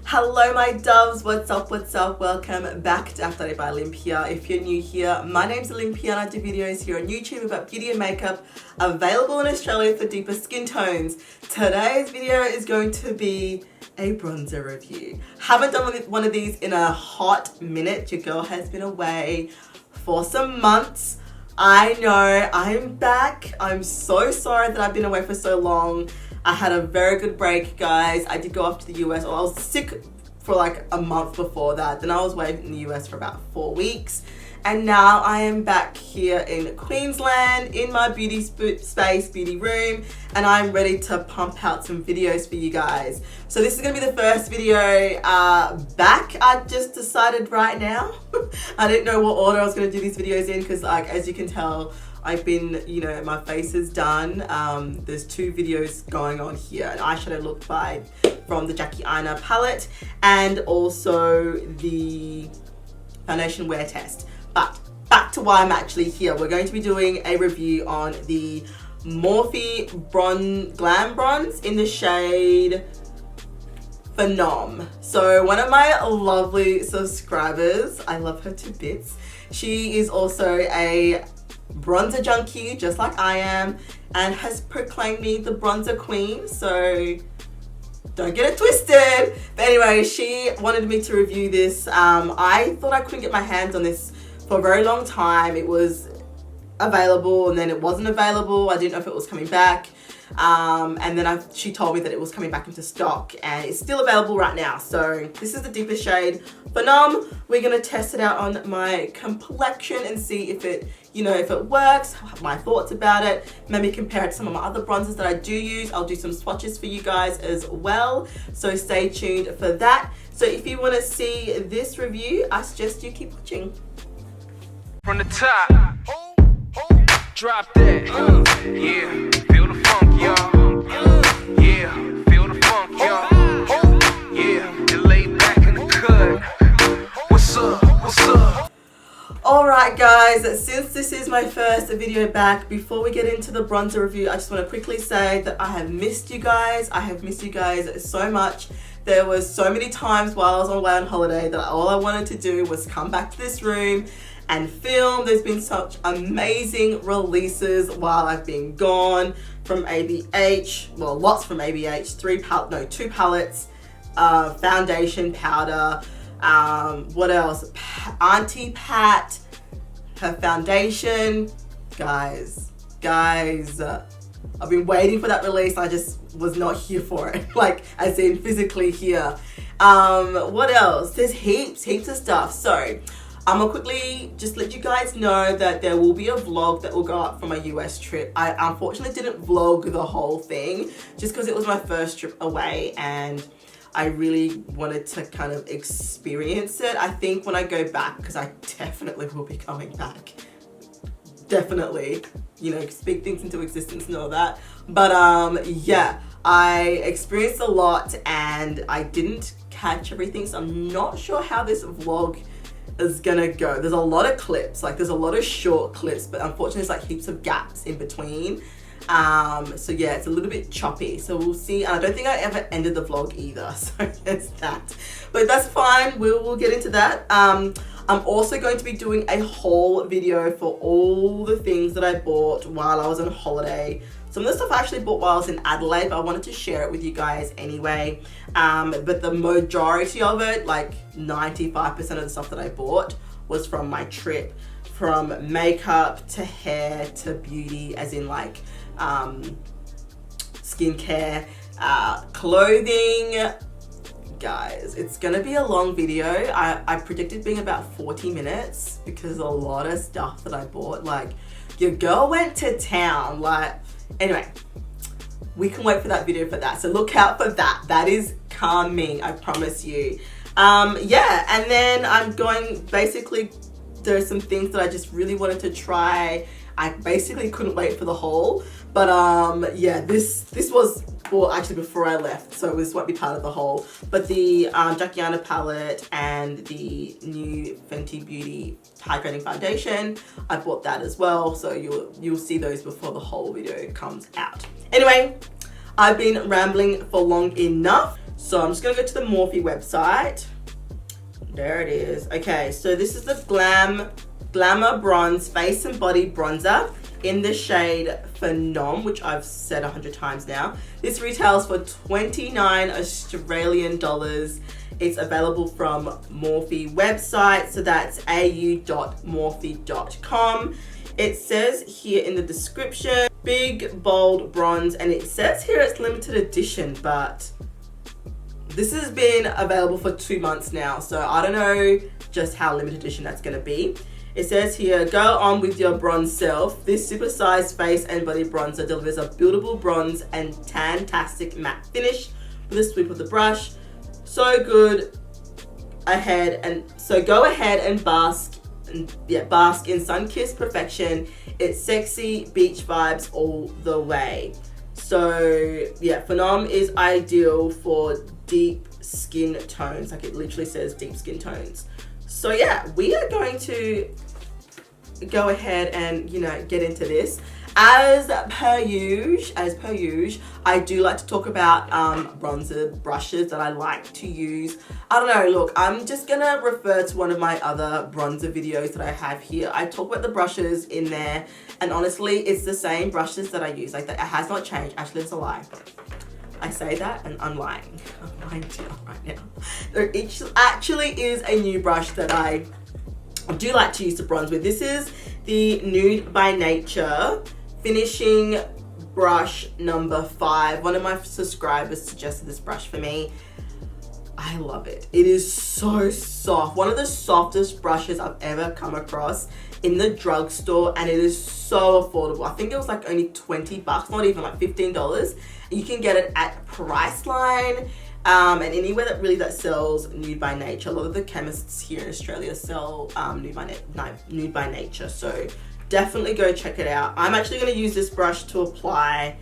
Hello my doves, what's up, welcome back to Afrodite by Olympia. If you're new here, my name's Olympia and I do videos here on YouTube about beauty and makeup, available in Australia for deeper skin tones. Today's video is going to be a bronzer review. Haven't done one of these in a hot minute. Your girl has been away for some months. I know, I'm back. I'm so sorry that I've been away for so long. I had a very good break, guys. I did go off to the US. Well, I was sick for like a month before that. Then I was away in the US for about 4 weeks. And now I am back here in Queensland in my beauty space, beauty room. And I'm ready to pump out some videos for you guys. So this is gonna be the first video back. I just decided right now. I didn't know what order I was gonna do these videos in because like, as you can tell, I've been, my face is done. There's 2 videos going on here. An eyeshadow look from the Jackie Aina palette and also the foundation wear test. But back to why I'm actually here. We're going to be doing a review on the Morphe Glamabronze in the shade Phenom. So one of my lovely subscribers, I love her to bits. She is also a bronzer junkie just like I am and has proclaimed me the bronzer queen, so don't get it twisted. But anyway, she wanted me to review this. I thought I couldn't get my hands on this for a very long time. It was available and then it wasn't available. I didn't know if it was coming back. And then she told me that it was coming back into stock and it's still available right now. So this is the deepest shade Phenom. We're gonna test it out on my complexion and see if it, if it works, my thoughts about it, maybe compare it to some of my other bronzers that I do use. I'll do some swatches for you guys as well. So stay tuned for that. So if you wanna see this review, I suggest you keep watching. From the top, drop that, yeah, feel the funk, y'all, yeah, feel the funk, y'all, yeah, lay back in the cut, what's up? Alright guys, since this is my first video back, before we get into the bronzer review, I just want to quickly say that I have missed you guys. I have missed you guys so much. There was so many times while I was away on holiday that all I wanted to do was come back to this room and film. There's been such amazing releases while I've been gone from ABH, well lots from ABH, 2 palettes, foundation, powder, what else, Auntie Pat, her foundation. Guys, I've been waiting for that release. I just was not here for it, like as in physically here. What else? There's heaps of stuff. So I'm gonna quickly just let you guys know that there will be a vlog that will go up from my US trip. I unfortunately didn't vlog the whole thing just because it was my first trip away and I really wanted to kind of experience it. I think when I go back, because I definitely will be coming back, definitely, speak things into existence and all that. But yeah, I experienced a lot and I didn't catch everything, so I'm not sure how this vlog is gonna go. There's a lot of clips, like there's a lot of short clips, but unfortunately there's like heaps of gaps in between. So yeah, it's a little bit choppy, so we'll see. And I don't think I ever ended the vlog either, so there's that, but that's fine. We'll get into that. I'm also going to be doing a whole video for all the things that I bought while I was on holiday. Some of the stuff I actually bought while I was in Adelaide, but I wanted to share it with you guys anyway. But the majority of it, like 95% of the stuff that I bought was from my trip, from makeup to hair to beauty, as in like skincare, clothing. Guys, it's gonna be a long video. I predicted being about 40 minutes because a lot of stuff that I bought, like your girl went to town, like, anyway, we can wait for that video for that. So look out for that. That is coming, I promise you. Yeah, and then I'm going, basically, there's some things that I just really wanted to try. I basically couldn't wait for the haul. But yeah, this was, well, actually before I left, so this won't be part of the haul. But the Jackie Aina palette and the new Fenty Beauty hydrating foundation, I bought that as well. So you'll see those before the whole video comes out. Anyway, I've been rambling for long enough. So I'm just gonna go to the Morphe website. There it is. Okay, so this is the Glamabronze Face and Body Bronzer in the shade Phenom, which I've said 100 times now. This retails for 29 Australian dollars. It's available from Morphe website, so that's au.morphe.com. It says here in the description, big bold bronze, and it says here it's limited edition, but this has been available for 2 months now, so I don't know just how limited edition that's gonna be. It says here, go on with your bronze self. This supersized face and body bronzer delivers a buildable bronze and tan-tastic matte finish with a sweep of the brush. So good ahead and so go ahead and bask in sun-kissed perfection. It's sexy beach vibes all the way. So yeah, Phenom is ideal for deep skin tones. Like it literally says deep skin tones. So yeah, we are going to go ahead and, you know, get into this. As per usual, I do like to talk about bronzer brushes that I like to use. I don't know, look, I'm just gonna refer to one of my other bronzer videos that I have here. I talk about the brushes in there, and honestly, it's the same brushes that I use. Like, that it has not changed. Actually, it's a lie. I say that and I'm lying. I'm lying to you right now. There actually is a new brush that I do like to use to bronze with. This is the Nude by Nature finishing brush number 5. One of my subscribers suggested this brush for me. I love it. It is so soft. One of the softest brushes I've ever come across in the drugstore, and it is so affordable. I think it was like only 20 bucks, not even, like $15. You can get it at Priceline and anywhere that sells Nude by Nature. A lot of the chemists here in Australia sell Nude by Nature, so definitely go check it out. I'm actually going to use this brush to apply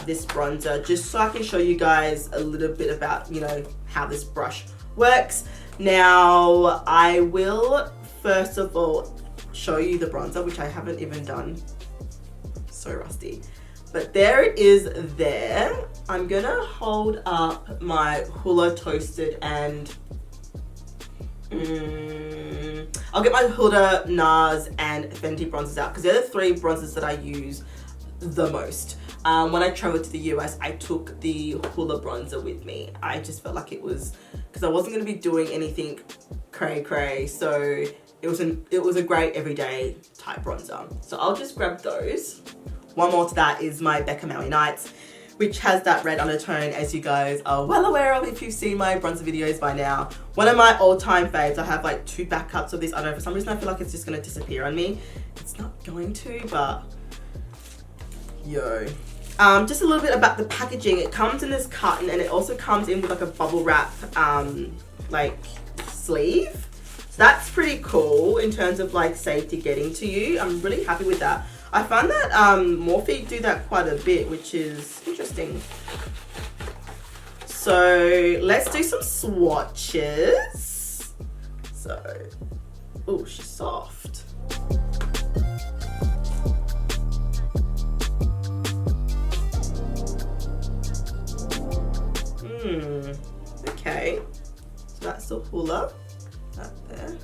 this bronzer, just so I can show you guys a little bit about, you know, how this brush works. Now, I will first of all show you the bronzer, which I haven't even done. So rusty. But there it is there. I'm gonna hold up my Hoola Toasted and I'll get my Hoola, NARS and Fenty bronzers out, because they're the 3 bronzers that I use the most. When I traveled to the US, I took the Hoola bronzer with me. I just felt like it was, because I wasn't gonna be doing anything cray, so it was a great everyday type bronzer. So I'll just grab those. One more to that is my Becca Maui Nights, which has that red undertone, as you guys are well aware of if you've seen my bronzer videos by now. One of my all-time faves. I have like 2 backups of this. I don't know, for some reason I feel like it's just gonna disappear on me. It's not going to, but yo. Just a little bit about the packaging. It comes in this carton, and it also comes in with like a bubble wrap like sleeve. So that's pretty cool in terms of like safety getting to you. I'm really happy with that. I find that Morphe do that quite a bit, which is interesting. So let's do some swatches. So, oh, she's soft. Okay. So that's the Hoola. That there.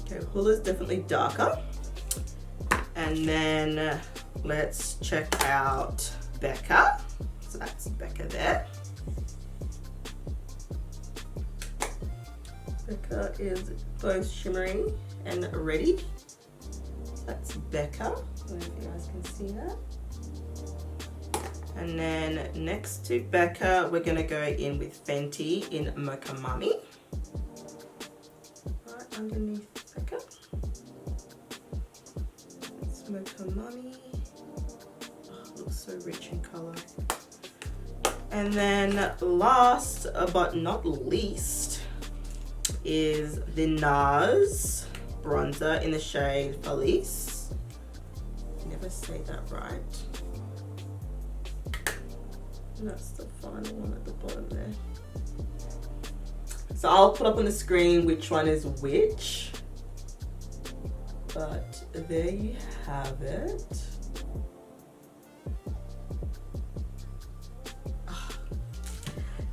Okay, Hoola's definitely darker. And then let's check out Becca. So that's Becca there. Becca is both shimmering and ready. That's Becca. I don't know if you guys can see that. And then next to Becca, we're gonna go in with Fenty in Mocha Mummy. Right underneath Becca. It's Mocha Mummy. Oh, it looks so rich in color. And then last but not least is the NARS bronzer in the shade Felice. Never say that right. And that's the final one at the bottom there. So I'll put up on the screen which one is which. But there you have it.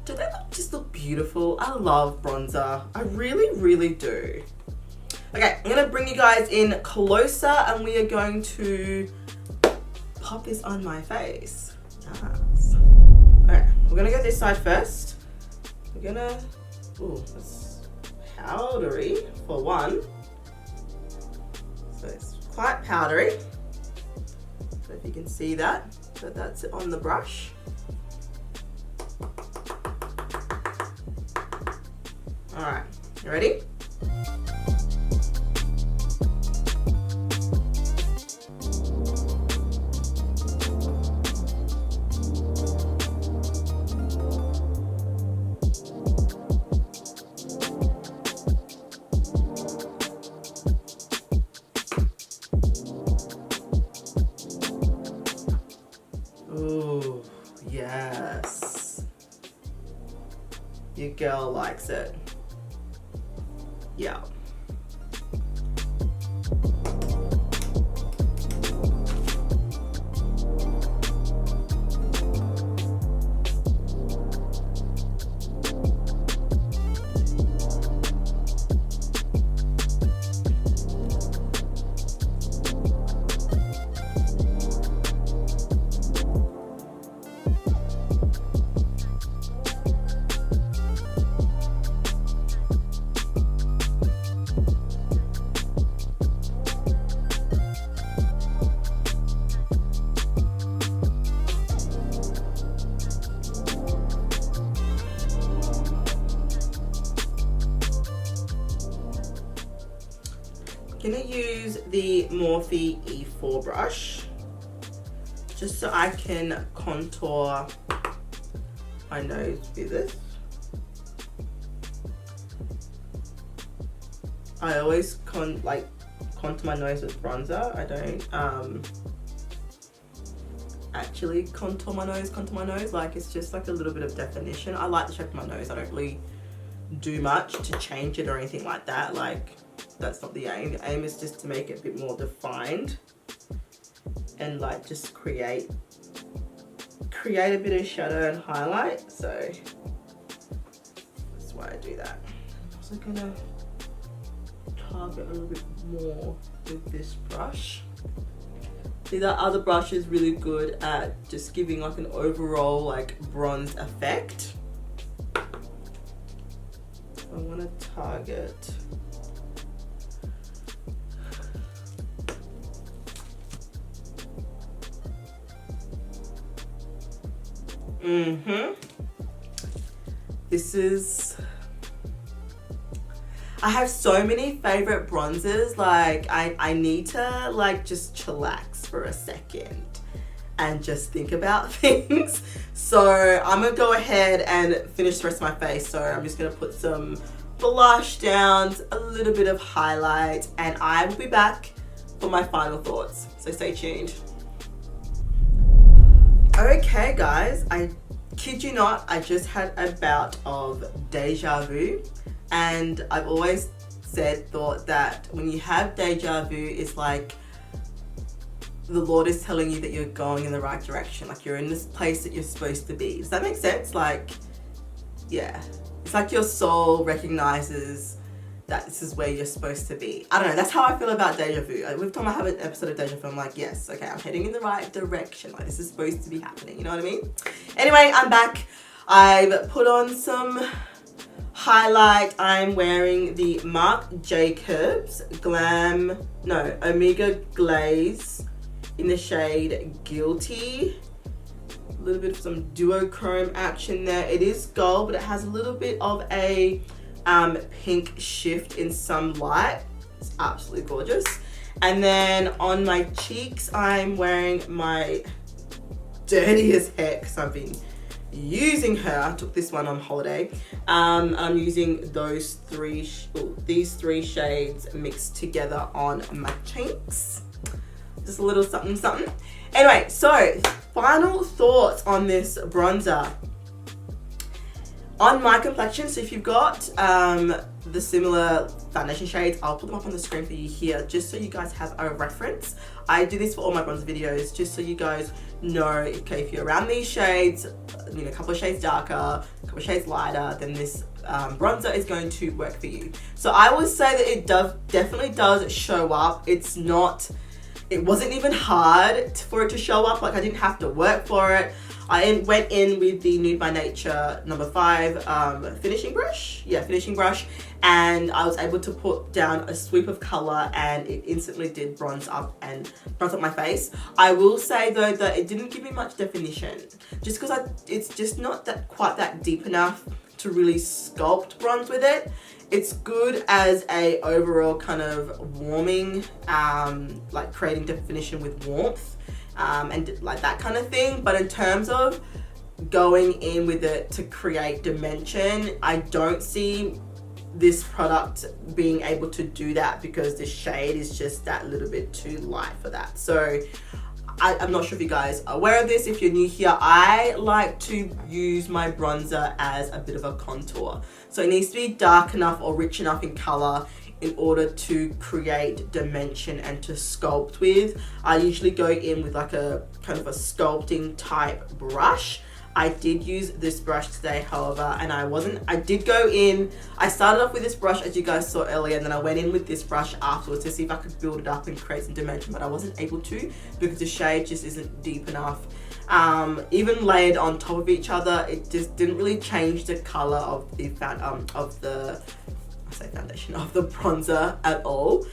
Do they just look beautiful? I love bronzer. I really, really do. Okay, I'm gonna bring you guys in closer and we are going to pop this on my face. Yes. Okay, we're gonna go this side first. We're gonna, ooh, that's powdery for one. So it's quite powdery. So if you can see that, but that's it on the brush. All right, you ready? Ooh, yes. Your girl likes it. Yeah. I'm gonna use the Morphe E4 brush just so I can contour my nose with this. I always contour my nose with bronzer. I don't actually contour my nose, like it's just like a little bit of definition. I like the shape of my nose. I don't really do much to change it or anything like that. Like, that's not the aim. The aim is just to make it a bit more defined and like just create a bit of shadow and highlight. So that's why I do that. I'm also gonna target a little bit more with this brush. See, that other brush is really good at just giving like an overall like bronze effect. I want to target this is, I have so many favorite bronzers. Like I need to like just chillax for a second and just think about things. So I'm gonna go ahead and finish the rest of my face. So I'm just gonna put some blush downs, a little bit of highlight, and I will be back for my final thoughts. So stay tuned. Okay guys, I kid you not, I just had a bout of deja vu, and I've always thought that when you have deja vu, it's like the Lord is telling you that you're going in the right direction, like you're in this place that you're supposed to be. Does that make sense? Like, yeah, it's like your soul recognizes that this is where you're supposed to be. I don't know, that's how I feel about deja vu. Every time I have an episode of deja vu, I'm like, yes, okay, I'm heading in the right direction. Like, this is supposed to be happening, you know what I mean? Anyway, I'm back. I've put on some highlight. I'm wearing the Marc Jacobs Omega Glaze in the shade Guilty. A little bit of some duochrome action there. It is gold, but it has a little bit of a pink shift in some light. It's absolutely gorgeous. And then on my cheeks, I'm wearing my dirtiest hair because I've been using her. I took this one on holiday. I'm using these three shades mixed together on my cheeks. Just a little something something. Anyway, so final thoughts on this bronzer. On my complexion, so if you've got the similar foundation shades, I'll put them up on the screen for you here just so you guys have a reference. I do this for all my bronzer videos just so you guys know, okay, if you're around these shades, you know, a couple of shades darker, a couple of shades lighter, then this bronzer is going to work for you. So I would say that it definitely does show up. It wasn't even hard for it to show up. Like, I didn't have to work for it. I went in with the Nude by Nature number 5 finishing brush. Yeah, finishing brush. And I was able to put down a sweep of color and it instantly did bronze up my face. I will say though that it didn't give me much definition just because it's just not quite that deep enough to really sculpt bronze with it. It's good as a overall kind of warming, like creating definition with warmth. And like that kind of thing, but in terms of going in with it to create dimension, I don't see this product being able to do that because the shade is just that little bit too light for that. So I'm not sure if you guys are aware of this. If you're new here, I like to use my bronzer as a bit of a contour, so it needs to be dark enough or rich enough in color in order to create dimension and to sculpt with. I usually go in with like a kind of a sculpting type brush. I did use this brush today, however, and I did go in, I started off with this brush as you guys saw earlier, and then I went in with this brush afterwards to see if I could build it up and create some dimension, but I wasn't able to because the shade just isn't deep enough. Even layered on top of each other, it just didn't really change the color of the foundation of the bronzer at all.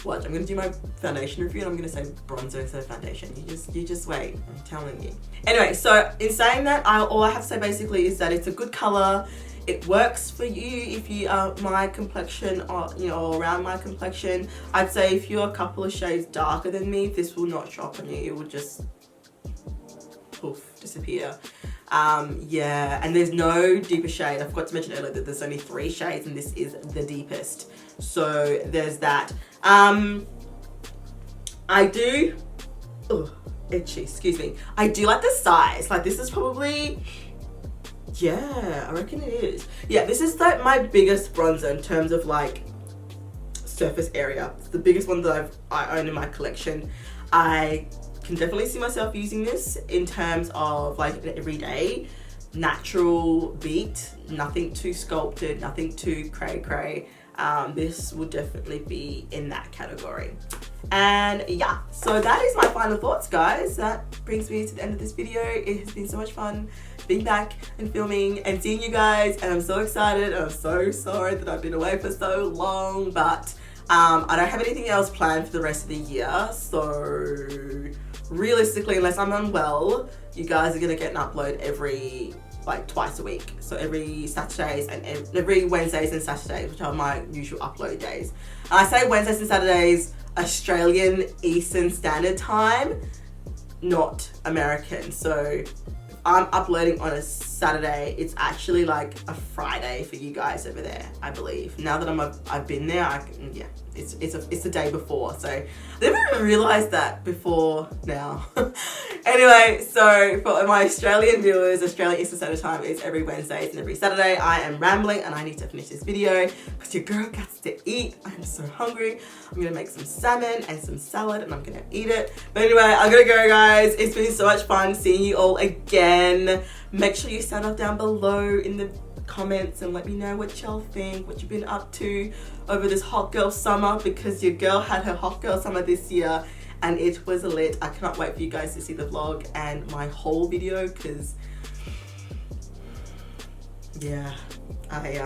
Watch, I'm gonna do my foundation review and I'm gonna say bronzer instead of foundation. You just wait, I'm telling you. Anyway, so in saying that, all I have to say basically is that it's a good color. It works for you if you are my complexion or, you know, around my complexion. I'd say if you're a couple of shades darker than me, this will not show up on you. It will just poof, disappear. Yeah, and there's no deeper shade. I forgot to mention earlier that there's only 3 shades and this is the deepest. So there's that. I do, itchy, excuse me. I do like the size. Like, this is probably, yeah, I reckon it is. Yeah, this is like my biggest bronzer in terms of like surface area. It's the biggest one that I own in my collection. I can definitely see myself using this in terms of like an everyday natural beat, nothing too sculpted, nothing too cray. This will definitely be in that category. And yeah, so that is my final thoughts, guys. That brings me to the end of this video. It has been so much fun being back and filming and seeing you guys, and I'm so excited, and I'm so sorry that I've been away for so long, but I don't have anything else planned for the rest of the year. So realistically, unless I'm unwell, you guys are gonna get an upload every like twice a week. So every Saturdays and every Wednesdays and Saturdays, which are my usual upload days. And I say Wednesdays and Saturdays, Australian Eastern Standard Time, not American. So I'm uploading on a Saturday. It's actually like a Friday for you guys over there, I believe. Now that I've been there, yeah, it's the day before. So I didn't even realize that before now. Anyway, so for my Australian viewers, Australian Eastern Standard Time is every Wednesdays and every Saturday. I am rambling and I need to finish this video because your girl gets to eat. I'm so hungry. I'm gonna make some salmon and some salad and I'm gonna eat it. But anyway, I'm gonna go, guys. It's been so much fun seeing you all again. Make sure you sound off down below in the comments and let me know what y'all think, what you've been up to over this hot girl summer, because your girl had her hot girl summer this year and it was lit. I cannot wait for you guys to see the vlog and my whole video because yeah, I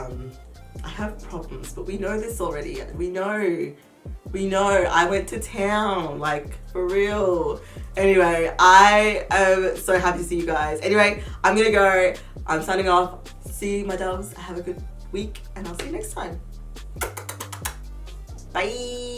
have problems, but we know this already. We know I went to town, like, for real. Anyway, I am so happy to see you guys. Anyway, I'm gonna go. I'm signing off. See you, my doves. Have a good week and I'll see you next time. Bye.